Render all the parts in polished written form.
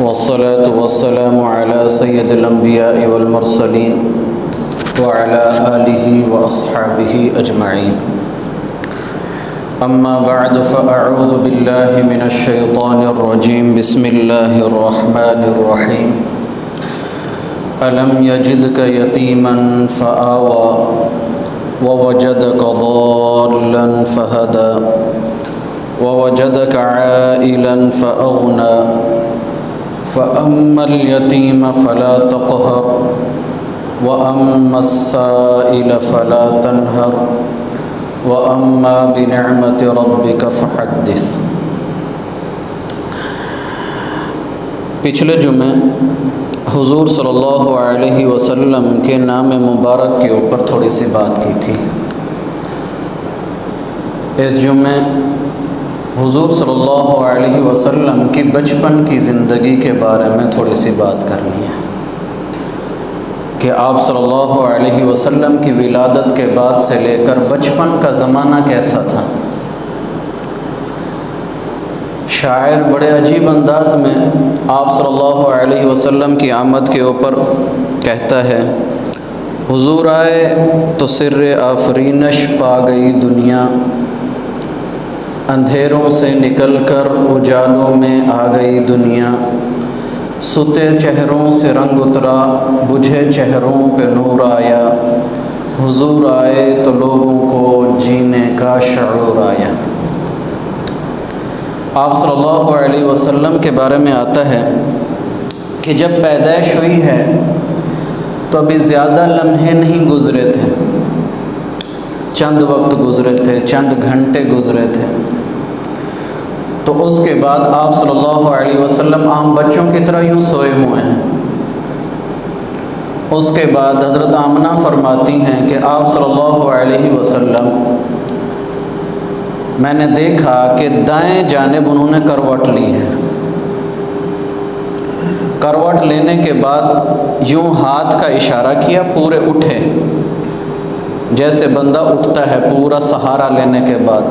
والصلاة والسلام على سيد الأنبياء والمرسلين وعلى آله وأصحابه أجمعين. أما بعد فأعوذ بالله من الشيطان الرجيم. بسم الله الرحمن الرحيم. ألم يجدك يتيما فآوى ووجدك ضالا فهدى ووجدك عائلا فأغنى فأما اليتيم فلا تقهر وأما السائل فلا تنهر وأما بنعمة ربك فحدث. پچھلے جمعے حضور صلی اللہ علیہ وسلم کے نام مبارک کے اوپر تھوڑی سی بات کی تھی. اس جمعے حضور صلی اللہ علیہ وسلم کی بچپن کی زندگی کے بارے میں تھوڑی سی بات کرنی ہے کہ آپ صلی اللہ علیہ وسلم کی ولادت کے بعد سے لے کر بچپن کا زمانہ کیسا تھا. شاعر بڑے عجیب انداز میں آپ صلی اللہ علیہ وسلم کی آمد کے اوپر کہتا ہے، حضور آئے تو سر آفرینش پا گئی دنیا، اندھیروں سے نکل کر اجالوں میں آ گئی دنیا، ستے چہروں سے رنگ اترا بجھے چہروں پہ نور آیا، حضور آئے تو لوگوں کو جینے کا شعور آیا. آپ صلی اللہ علیہ وسلم کے بارے میں آتا ہے کہ جب پیدائش ہوئی ہے تو ابھی زیادہ لمحے نہیں گزرے تھے، چند وقت گزرے تھے، چند گھنٹے گزرے تھے. تو اس کے بعد آپ صلی اللہ علیہ وسلم عام بچوں کی طرح یوں سوئے ہوئے ہیں. اس کے بعد حضرت آمنہ فرماتی ہیں کہ آپ صلی اللہ علیہ وسلم میں نے دیکھا کہ دائیں جانب انہوں نے کروٹ لی ہے. کروٹ لینے کے بعد یوں ہاتھ کا اشارہ کیا، پورے اٹھے جیسے بندہ اٹھتا ہے پورا سہارا لینے کے بعد،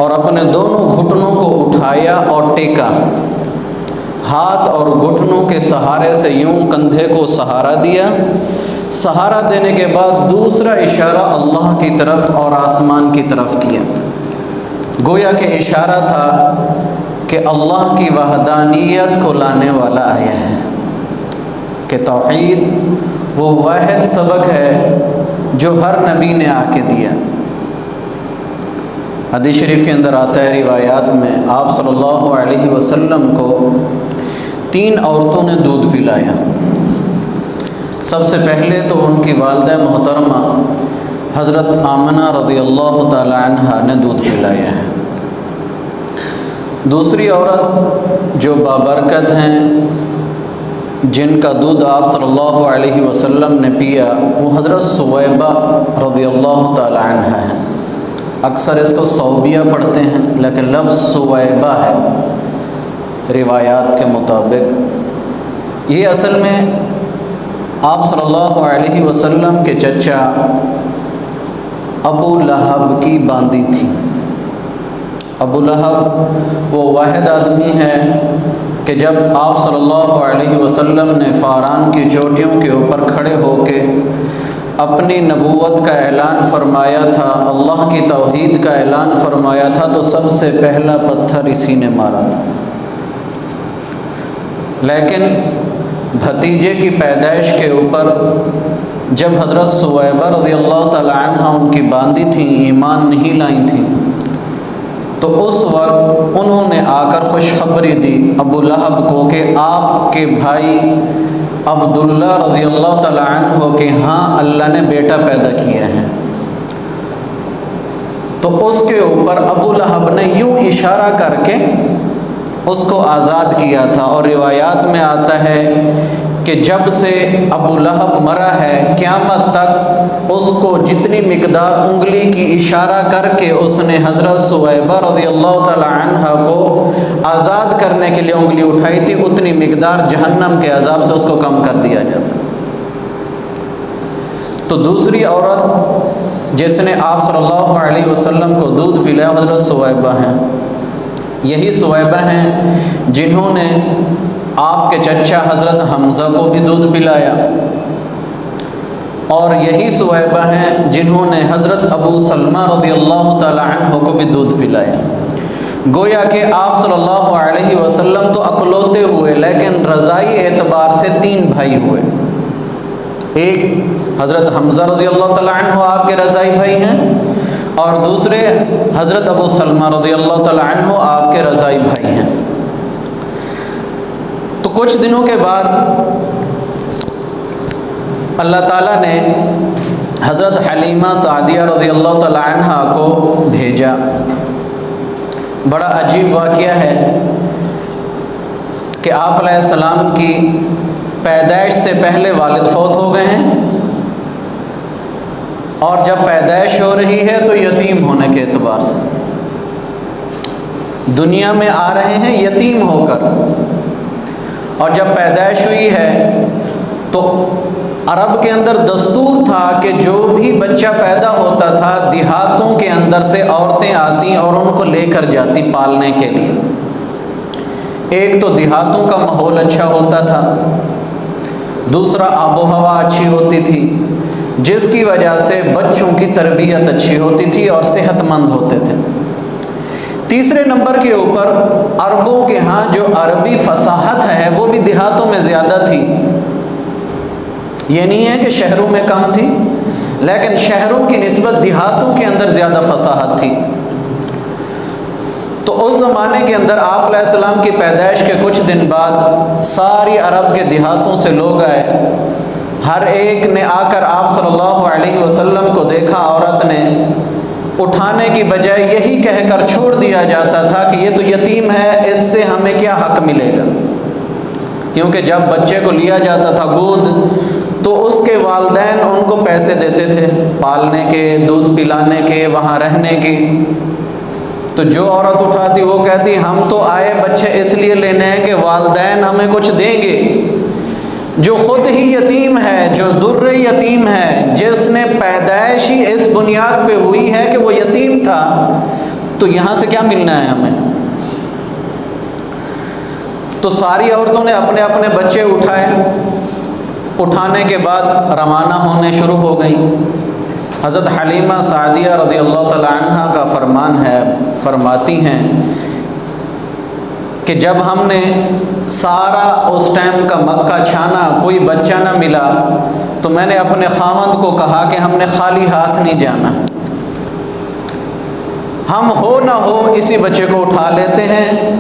اور اپنے دونوں گھٹنوں کو اٹھایا اور ٹیکا. ہاتھ اور گھٹنوں کے سہارے سے یوں کندھے کو سہارا دیا. سہارا دینے کے بعد دوسرا اشارہ اللہ کی طرف اور آسمان کی طرف کیا. گویا کہ اشارہ تھا کہ اللہ کی وحدانیت کو لانے والا آیا ہے، کہ توحید وہ واحد سبق ہے جو ہر نبی نے آ کے دیا. حدیث شریف کے اندر آتا ہے، روایات میں آپ صلی اللہ علیہ وسلم کو 3 عورتوں نے دودھ پلایا. سب سے پہلے تو ان کی والدہ محترمہ حضرت آمنہ رضی اللہ تعالی عنہ نے دودھ پلایا ہے. دوسری عورت جو بابرکت ہیں، جن کا دودھ آپ صلی اللہ علیہ وسلم نے پیا، وہ حضرت ثویبہ رضی اللہ تعالی عنہ ہے. اکثر اس کو صوبیہ پڑھتے ہیں لیکن لفظ ثویبہ ہے روایات کے مطابق. یہ اصل میں آپ صلی اللہ علیہ وسلم کے چچا ابو لہب کی باندی تھی. ابو لہب وہ واحد آدمی ہے کہ جب آپ صلی اللہ علیہ وسلم نے فاران کی چوٹیوں کے اوپر کھڑے ہو کے اپنی نبوت کا اعلان فرمایا تھا، اللہ کی توحید کا اعلان فرمایا تھا، تو سب سے پہلا پتھر اسی نے مارا تھا. لیکن بھتیجے کی پیدائش کے اوپر جب حضرت ثویبہ رضی اللہ تعالی عنہ ان کی باندی تھیں، ایمان نہیں لائی تھیں، تو اس وقت انہوں نے آ کر خوشخبری دی ابو لہب کو کہ آپ کے بھائی عبداللہ رضی اللہ تعالی عنہ کہ ہاں اللہ نے بیٹا پیدا کیا ہے. تو اس کے اوپر ابو لہب نے یوں اشارہ کر کے اس کو آزاد کیا تھا. اور روایات میں آتا ہے کہ جب سے ابو لہب مرا ہے قیامت تک اس کو جتنی مقدار انگلی کی اشارہ کر کے اس نے حضرت ثویبہ رضی اللہ تعالی عنہ کو آزاد کرنے کے لیے انگلی اٹھائی تھی، اتنی مقدار جہنم کے عذاب سے اس کو کم کر دیا جاتا. تو دوسری عورت جس نے آپ صلی اللہ علیہ وسلم کو دودھ پلایا، حضرت ثویبہ ہیں. یہی ثویبہ ہیں جنہوں نے آپ کے چچا حضرت حمزہ کو بھی دودھ پلایا، اور یہی صہیبہ ہیں جنہوں نے حضرت ابو سلمہ رضی اللہ تعالی عنہ کو بھی دودھ پلایا۔ گویا کہ آپ صلی اللہ علیہ وسلم تو اکلوتے ہوئے، لیکن رضائی اعتبار سے 3 بھائی ہوئے۔ ایک حضرت حمزہ رضی اللہ تعالی عنہ آپ کے رضائی بھائی ہیں، اور دوسرے حضرت ابو سلمہ رضی اللہ تعالی عنہ آپ کے رضائی بھائی ہیں۔ تو کچھ دنوں کے بعد اللہ تعالیٰ نے حضرت حلیمہ سعدیہ رضی اللہ تعالی عنہ کو بھیجا۔ بڑا عجیب واقعہ ہے کہ آپ علیہ السلام کی پیدائش سے پہلے والد فوت ہو گئے ہیں، اور جب پیدائش ہو رہی ہے تو یتیم ہونے کے اعتبار سے دنیا میں آ رہے ہیں یتیم ہو کر، اور جب پیدائش ہوئی ہے تو عرب کے اندر دستور تھا کہ جو بھی بچہ پیدا ہوتا تھا دیہاتوں کے اندر سے عورتیں آتی اور ان کو لے کر جاتی پالنے کے لیے۔ ایک تو دیہاتوں کا ماحول اچھا ہوتا تھا، دوسرا آب و ہوا اچھی ہوتی تھی، جس کی وجہ سے بچوں کی تربیت اچھی ہوتی تھی اور صحت مند ہوتے تھے۔ تیسرے نمبر کے اوپر عربوں کے ہاں جو عربی فصاحت ہے وہ بھی دیہاتوں میں زیادہ تھی۔ یہ نہیں ہے کہ شہروں میں کم تھی، لیکن شہروں کی نسبت دیہاتوں کے اندر زیادہ فصاحت تھی۔ تو اس زمانے کے اندر آپ علیہ السلام کی پیدائش کے کچھ دن بعد ساری عرب کے دیہاتوں سے لوگ آئے، ہر ایک نے آ کر آپ صلی اللہ علیہ وسلم کو دیکھا۔ عورت نے اٹھانے کی بجائے یہی کہہ کر چھوڑ دیا جاتا تھا کہ یہ تو یتیم ہے، اس سے ہمیں کیا حق ملے گا، کیونکہ جب بچے کو لیا جاتا تھا گود تو اس کے والدین ان کو پیسے دیتے تھے پالنے کے، دودھ پلانے کے، وہاں رہنے کے۔ تو جو عورت اٹھاتی وہ کہتی ہم تو آئے بچے اس لیے لینے ہیں کہ والدین ہمیں کچھ دیں گے۔ جو خود ہی یتیم ہے، جو در یتیم ہے، جس نے پیدائش ہی اس بنیاد پہ ہوئی ہے کہ وہ یتیم تھا، تو یہاں سے کیا ملنا ہے ہمیں؟ تو ساری عورتوں نے اپنے اپنے بچے اٹھائے۔ اٹھانے کے بعد روانہ ہونے شروع ہو گئیں۔ حضرت حلیمہ سعدیہ رضی اللہ تعالی عنہ کا فرمان ہے، فرماتی ہیں کہ جب ہم نے سارا اس ٹائم کا مکہ چھانا، کوئی بچہ نہ ملا، تو میں نے اپنے خاوند کو کہا کہ ہم نے خالی ہاتھ نہیں جانا، ہم ہو نہ ہو اسی بچے کو اٹھا لیتے ہیں۔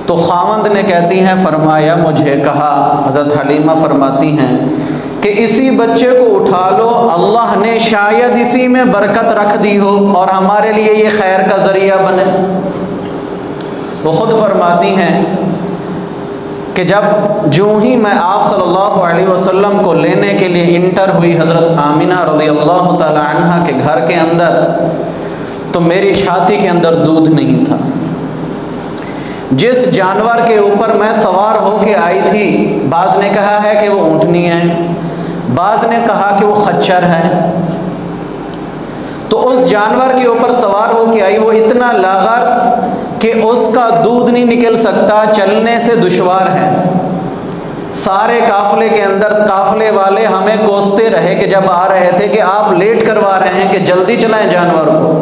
تو خاوند نے کہتی ہیں فرمایا مجھے کہا، حضرت حلیمہ فرماتی ہیں کہ اسی بچے کو اٹھا لو، اللہ نے شاید اسی میں برکت رکھ دی ہو اور ہمارے لیے یہ خیر کا ذریعہ بنے۔ وہ خود فرماتی ہیں کہ جو ہی میں آپ صلی اللہ علیہ وسلم کو لینے کے لیے انٹر ہوئی حضرت آمنہ رضی اللہ تعالی عنہ کے گھر کے اندر، تو میری چھاتی کے اندر دودھ نہیں تھا۔ جس جانور کے اوپر میں سوار ہو کے آئی تھی، بعض نے کہا ہے کہ وہ اونٹنی ہے، بعض نے کہا کہ وہ خچر ہے، تو اس جانور کے اوپر سوار ہو کے آئی، وہ اتنا لاغر کہ اس کا دودھ نہیں نکل سکتا، چلنے سے دشوار ہے۔ سارے قافلے کے اندر قافلے والے ہمیں کوستے رہے کہ جب آ رہے تھے کہ آپ لیٹ کروا رہے ہیں کہ جلدی چلائیں جانور کو،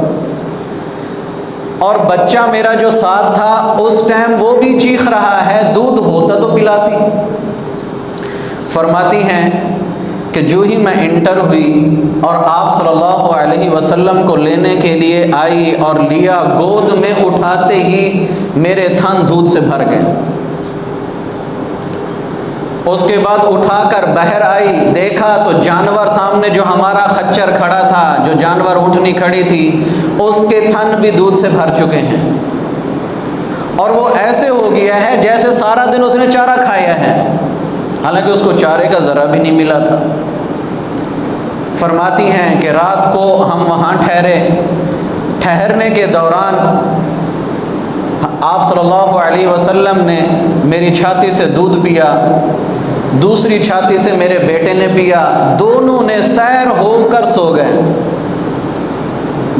اور بچہ میرا جو ساتھ تھا اس ٹائم وہ بھی چیخ رہا ہے، دودھ ہوتا تو پلاتی۔ فرماتی ہیں کہ جو ہی میں انٹر ہوئی اور آپ صلی اللہ علیہ وسلم کو لینے کے لیے آئی اور لیا، گود میں اٹھاتے ہی میرے تھن دودھ سے بھر گئے۔ اس کے بعد اٹھا کر باہر آئی، دیکھا تو جانور سامنے جو ہمارا خچر کھڑا تھا، جو جانور اونٹنی کھڑی تھی، اس کے تھن بھی دودھ سے بھر چکے ہیں، اور وہ ایسے ہو گیا ہے جیسے سارا دن اس نے چارہ کھایا ہے، حالانکہ اس کو چارے کا ذرا بھی نہیں ملا تھا۔ فرماتی ہیں کہ رات کو ہم وہاں ٹھہرنے کے دوران آپ صلی اللہ علیہ وسلم نے میری چھاتی سے دودھ پیا، دوسری چھاتی سے میرے بیٹے نے پیا، دونوں نے سیر ہو کر سو گئے۔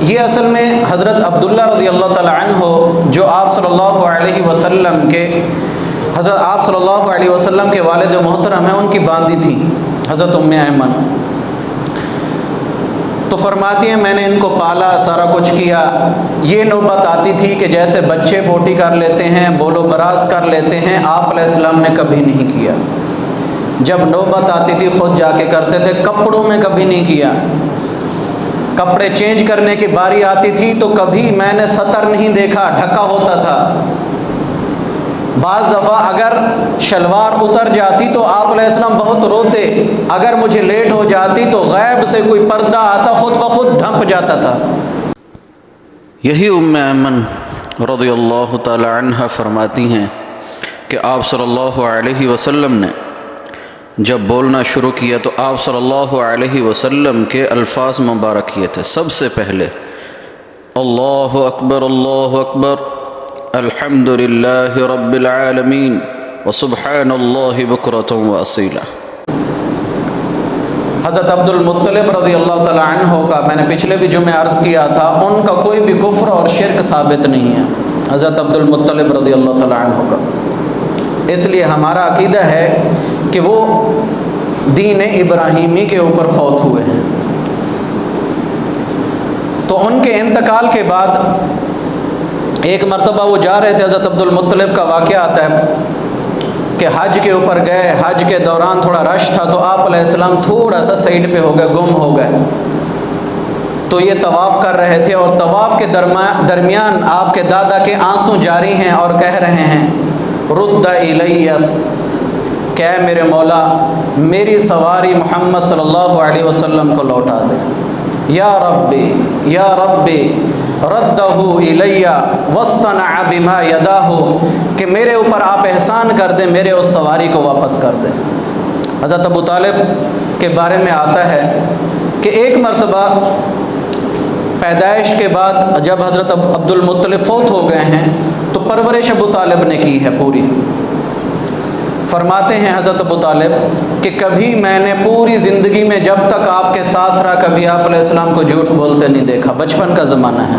یہ اصل میں حضرت عبداللہ رضی اللہ تعالیٰ عنہ جو آپ صلی اللہ علیہ وسلم کے والد محترم ہیں، ان کی باندھی تھی حضرت ام ایمن۔ تو فرماتی ہیں میں نے ان کو پالا، سارا کچھ کیا۔ یہ نوبت آتی تھی کہ جیسے بچے پوٹی کر لیتے ہیں، بولو براز کر لیتے ہیں، آپ علیہ السلام نے کبھی نہیں کیا۔ جب نوبت آتی تھی خود جا کے کرتے تھے، کپڑوں میں کبھی نہیں کیا۔ کپڑے چینج کرنے کی باری آتی تھی تو کبھی میں نے سطر نہیں دیکھا، ڈھکا ہوتا تھا۔ بعض دفعہ اگر شلوار اتر جاتی تو آپ علیہ السلام بہت روتے، اگر مجھے لیٹ ہو جاتی تو غیب سے کوئی پردہ آتا، خود بخود ڈھنپ جاتا تھا۔ یہی ام ایمن رضی اللہ تعالی عنہ فرماتی ہیں کہ آپ صلی اللہ علیہ وسلم نے جب بولنا شروع کیا تو آپ صلی اللہ علیہ وسلم کے الفاظ مبارک یہ تھے، سب سے پہلے اللہ اکبر الحمد للہ رب العالمین وسبحان اللہ بکرۃ واصیلا۔ حضرت عبد المطلب رضی اللہ تعالی عنہ کا میں نے پچھلے بھی جمعے عرض کیا تھا، ان کا کوئی بھی کفر اور شرک ثابت نہیں ہے، حضرت عبد المطلب رضی اللہ تعالی عنہ کا۔ اس لیے ہمارا عقیدہ ہے کہ وہ دین ابراہیمی کے اوپر فوت ہوئے ہیں۔ تو ان کے انتقال کے بعد ایک مرتبہ وہ جا رہے تھے، حضرت عبد المطلب کا واقعہ آتا ہے کہ حج کے اوپر گئے، حج کے دوران تھوڑا رش تھا تو آپ علیہ السلام تھوڑا سا سائڈ پہ ہو گئے، گم ہو گئے۔ تو یہ طواف کر رہے تھے اور طواف کے درمیان آپ کے دادا کے آنسو جاری ہیں اور کہہ رہے ہیں رد الیس، کہ اے میرے مولا میری سواری محمد صلی اللہ علیہ وسلم کو لوٹا دے، یا ربی ردہ الی واصطنع بما یداہ، کہ میرے اوپر آپ احسان کر دیں، میرے اس سواری کو واپس کر دیں۔ حضرت ابو طالب کے بارے میں آتا ہے کہ ایک مرتبہ پیدائش کے بعد جب حضرت عبد المطلب فوت ہو گئے ہیں تو پرورش ابو طالب نے کی ہے پوری۔ فرماتے ہیں حضرت ابو طالب کہ کبھی میں نے پوری زندگی میں جب تک آپ کے ساتھ رہا کبھی آپ علیہ السلام کو جھوٹ بولتے نہیں دیکھا، بچپن کا زمانہ ہے،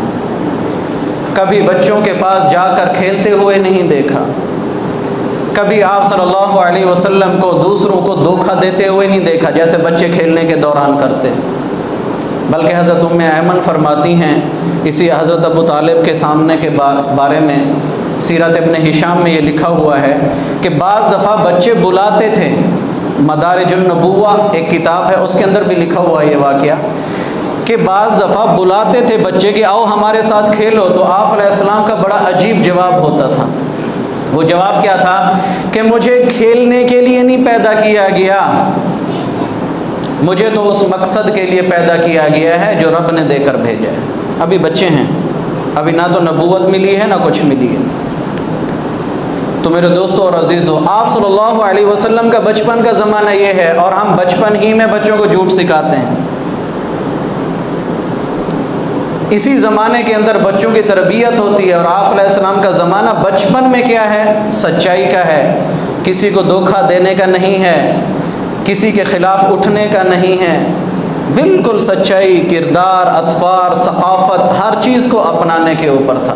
کبھی بچوں کے پاس جا کر کھیلتے ہوئے نہیں دیکھا، کبھی آپ صلی اللہ علیہ وسلم کو دوسروں کو دھوکہ دیتے ہوئے نہیں دیکھا جیسے بچے کھیلنے کے دوران کرتے۔ بلکہ حضرت ام ایمن فرماتی ہیں اسی حضرت ابو طالب کے سامنے کے بارے میں سیرت ابن ہشام میں یہ لکھا ہوا ہے کہ بعض دفعہ بچے بلاتے تھے، مدارج النبوہ ایک کتاب ہے اس کے اندر بھی لکھا ہوا ہے یہ واقعہ، کہ بعض دفعہ بلاتے تھے بچے کہ آؤ ہمارے ساتھ کھیلو، تو آپ علیہ السلام کا بڑا عجیب جواب ہوتا تھا۔ وہ جواب کیا تھا کہ مجھے کھیلنے کے لیے نہیں پیدا کیا گیا، مجھے تو اس مقصد کے لیے پیدا کیا گیا ہے جو رب نے دے کر بھیجا ہے۔ ابھی بچے ہیں، ابھی نہ تو نبوت ملی ہے نہ کچھ ملی ہے۔ تو میرے دوستو اور عزیزو، آپ صلی اللہ علیہ وسلم کا بچپن کا زمانہ یہ ہے اور ہم بچپن ہی میں بچوں کو جھوٹ سکھاتے ہیں۔ اسی زمانے کے اندر بچوں کی تربیت ہوتی ہے اور آپ علیہ السلام کا زمانہ بچپن میں کیا ہے؟ سچائی کا ہے، کسی کو دھوکہ دینے کا نہیں ہے، کسی کے خلاف اٹھنے کا نہیں ہے، بالکل سچائی، کردار، اطفار، ثقافت، ہر چیز کو اپنانے کے اوپر تھا۔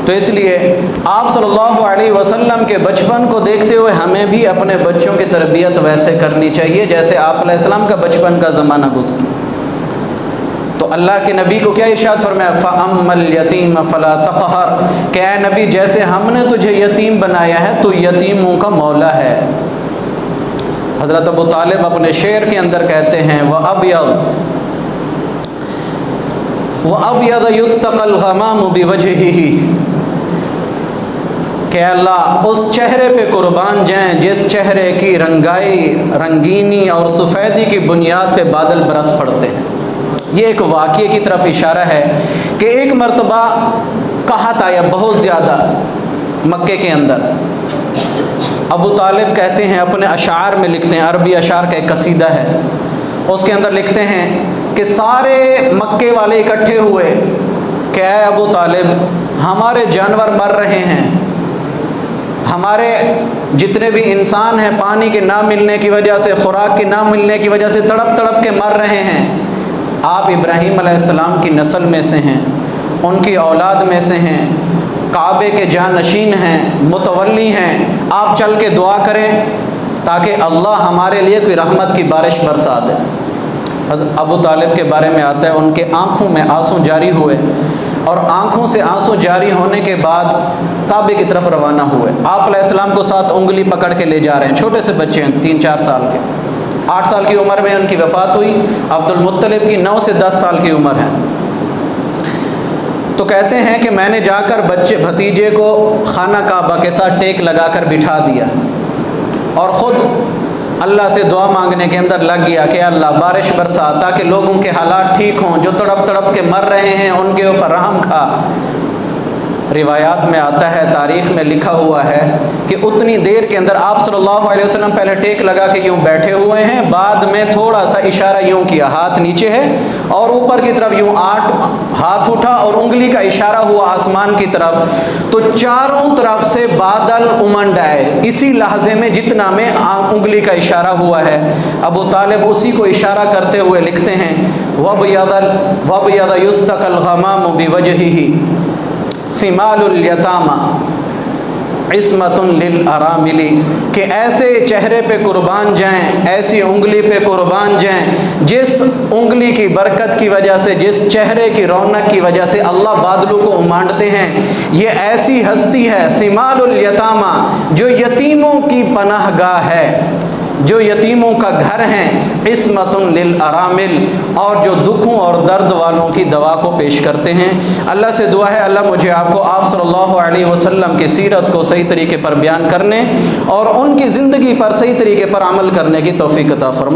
تو اس لیے آپ صلی اللہ علیہ وسلم کے بچپن کو دیکھتے ہوئے ہمیں بھی اپنے بچوں کی تربیت ویسے کرنی چاہیے جیسے آپ علیہ السلام کا بچپن کا زمانہ گزرا۔ تو اللہ کے نبی کو کیا ارشاد فرمایا؟ فَأَمَّا الْيَتِيمَ فَلَا تَقْهَرْ، کہ اے نبی جیسے ہم نے تجھے یتیم بنایا ہے تو یتیموں کا مولا ہے۔ حضرت ابو طالب اپنے شعر کے اندر کہتے ہیں وَأَبْيَضَ يُسْتَقَى الْغَمَامُ بِوَجْهِهِ، کہ اللہ اس چہرے پہ قربان جائیں جس چہرے کی رنگائی، رنگینی اور سفیدی کی بنیاد پہ بادل برس پڑتے ہیں۔ یہ ایک واقعے کی طرف اشارہ ہے کہ ایک مرتبہ قحط آیا بہت زیادہ مکے کے اندر۔ ابو طالب کہتے ہیں اپنے اشعار میں لکھتے ہیں، عربی اشعار کا ایک قصیدہ ہے، اس کے اندر لکھتے ہیں کہ سارے مکے والے اکٹھے ہوئے کہ اے ابو طالب ہمارے جانور مر رہے ہیں، ہمارے جتنے بھی انسان ہیں پانی کے نہ ملنے کی وجہ سے، خوراک کے نہ ملنے کی وجہ سے تڑپ تڑپ کے مر رہے ہیں، آپ ابراہیم علیہ السلام کی نسل میں سے ہیں، ان کی اولاد میں سے ہیں، کعبے کے جانشین ہیں، متولی ہیں، آپ چل کے دعا کریں تاکہ اللہ ہمارے لیے کوئی رحمت کی بارش برسا دے۔ ابو طالب کے بارے میں آتا ہے ان کے آنکھوں میں آنسو جاری ہوئے، اور آنکھوں سے آنسو جاری ہونے کے بعد کعبے کی طرف روانہ ہوئے۔ آپ علیہ السلام کو ساتھ انگلی پکڑ کے لے جا رہے ہیں، چھوٹے سے بچے ہیں 3-4 سال کے، 8 سال کی عمر میں ان کی وفات ہوئی، عبد المطلب کی 9 سے 10 سال کی عمر ہے۔ تو کہتے ہیں کہ میں نے جا کر بچے بھتیجے کو خانہ کعبہ کے ساتھ ٹیک لگا کر بٹھا دیا، اور خود اللہ سے دعا مانگنے کے اندر لگ گیا کہ اللہ بارش برسا تاکہ لوگوں کے حالات ٹھیک ہوں، جو تڑپ تڑپ کے مر رہے ہیں ان کے اوپر رحم کھا۔ روایات میں آتا ہے، تاریخ میں لکھا ہوا ہے کہ اتنی دیر کے اندر آپ صلی اللہ علیہ وسلم پہلے ٹیک لگا کے یوں بیٹھے ہوئے ہیں، بعد میں تھوڑا سا اشارہ یوں کیا، ہاتھ نیچے ہے اور اوپر کی طرف یوں ہاتھ اٹھا اور انگلی کا اشارہ ہوا آسمان کی طرف، تو چاروں طرف سے بادل امنڈ آئے اسی لحظے میں جتنا میں انگلی کا اشارہ ہوا ہے۔ ابو طالب اسی کو اشارہ کرتے ہوئے لکھتے ہیں، وَبْيَضَ يُسْتَقَى الْغَمَامُ بِوَجْهِهِ ثمال الیتامى عصمۃ للارامل، کہ ایسے چہرے پہ قربان جائیں، ایسی انگلی پہ قربان جائیں جس انگلی کی برکت کی وجہ سے، جس چہرے کی رونق کی وجہ سے اللہ بادلوں کو امانڈتے ہیں۔ یہ ایسی ہستی ہے ثمال الیتامى، جو یتیموں کی پناہ گاہ ہے، جو یتیموں کا گھر ہیں، عصمۃ للارامل، اور جو دکھوں اور درد والوں کی دوا کو پیش کرتے ہیں۔ اللہ سے دعا ہے اللہ مجھے آپ کو آپ صلی اللہ علیہ وسلم کی سیرت کو صحیح طریقے پر بیان کرنے اور ان کی زندگی پر صحیح طریقے پر عمل کرنے کی توفیق عطا فرمائے۔